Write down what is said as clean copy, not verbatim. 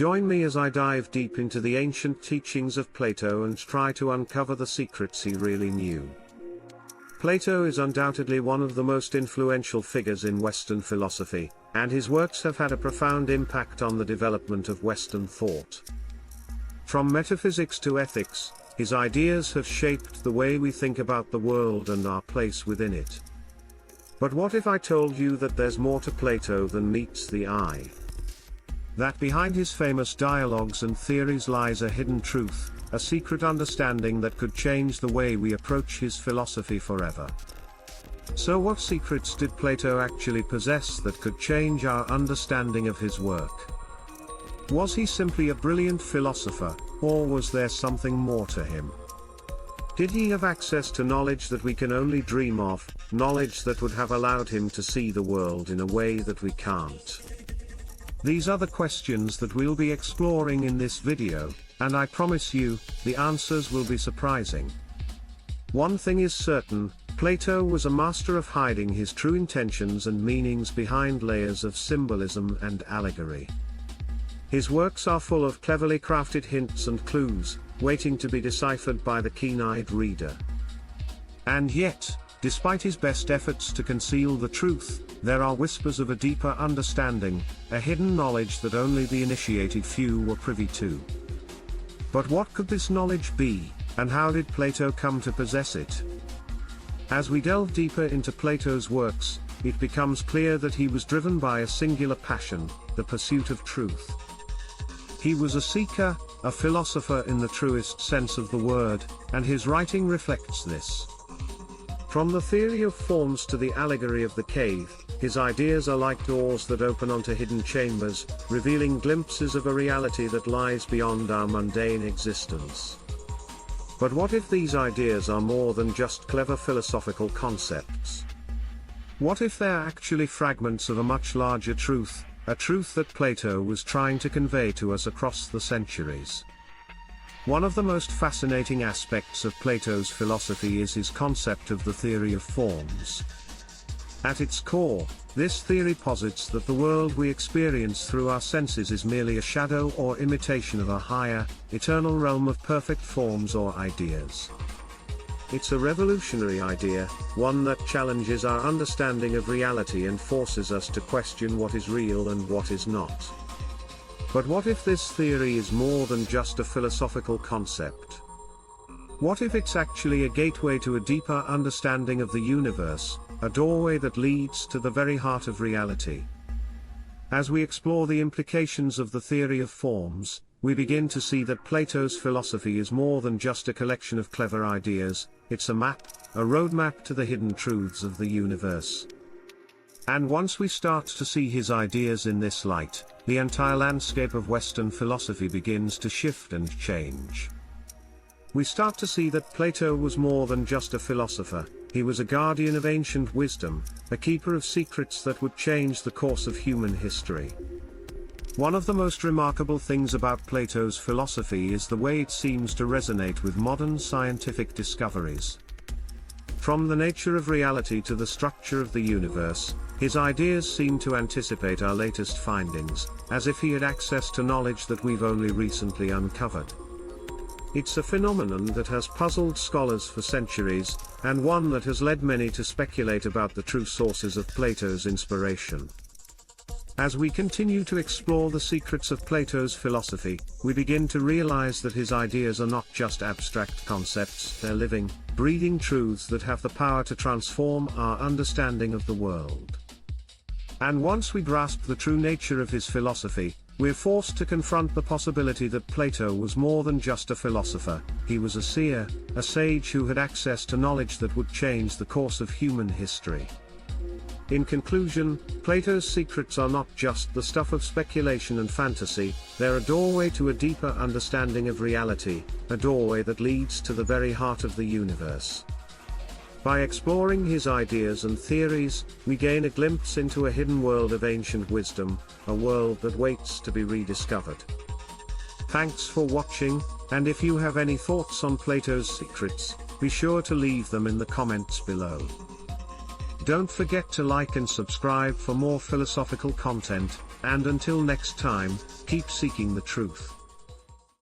Join me as I dive deep into the ancient teachings of Plato and try to uncover the secrets he really knew. Plato is undoubtedly one of the most influential figures in Western philosophy, and his works have had a profound impact on the development of Western thought. From metaphysics to ethics, his ideas have shaped the way we think about the world and our place within it. But what if I told you that there's more to Plato than meets the eye? That behind his famous dialogues and theories lies a hidden truth, a secret understanding that could change the way we approach his philosophy forever. So what secrets did Plato actually possess that could change our understanding of his work? Was he simply a brilliant philosopher, or was there something more to him? Did he have access to knowledge that we can only dream of, knowledge that would have allowed him to see the world in a way that we can't? These are the questions that we'll be exploring in this video, and I promise you, the answers will be surprising. One thing is certain, Plato was a master of hiding his true intentions and meanings behind layers of symbolism and allegory. His works are full of cleverly crafted hints and clues, waiting to be deciphered by the keen-eyed reader. And yet, despite his best efforts to conceal the truth, there are whispers of a deeper understanding, a hidden knowledge that only the initiated few were privy to. But what could this knowledge be, and how did Plato come to possess it? As we delve deeper into Plato's works, it becomes clear that he was driven by a singular passion, the pursuit of truth. He was a seeker, a philosopher in the truest sense of the word, and his writing reflects this. From the theory of forms to the allegory of the cave, his ideas are like doors that open onto hidden chambers, revealing glimpses of a reality that lies beyond our mundane existence. But what if these ideas are more than just clever philosophical concepts? What if they're actually fragments of a much larger truth, a truth that Plato was trying to convey to us across the centuries? One of the most fascinating aspects of Plato's philosophy is his concept of the theory of forms. At its core, this theory posits that the world we experience through our senses is merely a shadow or imitation of a higher, eternal realm of perfect forms or ideas. It's a revolutionary idea, one that challenges our understanding of reality and forces us to question what is real and what is not. But what if this theory is more than just a philosophical concept? What if it's actually a gateway to a deeper understanding of the universe, a doorway that leads to the very heart of reality? As we explore the implications of the theory of forms, we begin to see that Plato's philosophy is more than just a collection of clever ideas, it's a map, a roadmap to the hidden truths of the universe. And once we start to see his ideas in this light, the entire landscape of Western philosophy begins to shift and change. We start to see that Plato was more than just a philosopher, he was a guardian of ancient wisdom, a keeper of secrets that would change the course of human history. One of the most remarkable things about Plato's philosophy is the way it seems to resonate with modern scientific discoveries. From the nature of reality to the structure of the universe, his ideas seem to anticipate our latest findings, as if he had access to knowledge that we've only recently uncovered. It's a phenomenon that has puzzled scholars for centuries, and one that has led many to speculate about the true sources of Plato's inspiration. As we continue to explore the secrets of Plato's philosophy, we begin to realize that his ideas are not just abstract concepts, they're living, breathing truths that have the power to transform our understanding of the world. And once we grasp the true nature of his philosophy, we're forced to confront the possibility that Plato was more than just a philosopher, he was a seer, a sage who had access to knowledge that would change the course of human history. In conclusion, Plato's secrets are not just the stuff of speculation and fantasy, they're a doorway to a deeper understanding of reality, a doorway that leads to the very heart of the universe. By exploring his ideas and theories, we gain a glimpse into a hidden world of ancient wisdom, a world that waits to be rediscovered. Thanks for watching, and if you have any thoughts on Plato's secrets, be sure to leave them in the comments below. Don't forget to like and subscribe for more philosophical content, And until next time, keep seeking the truth.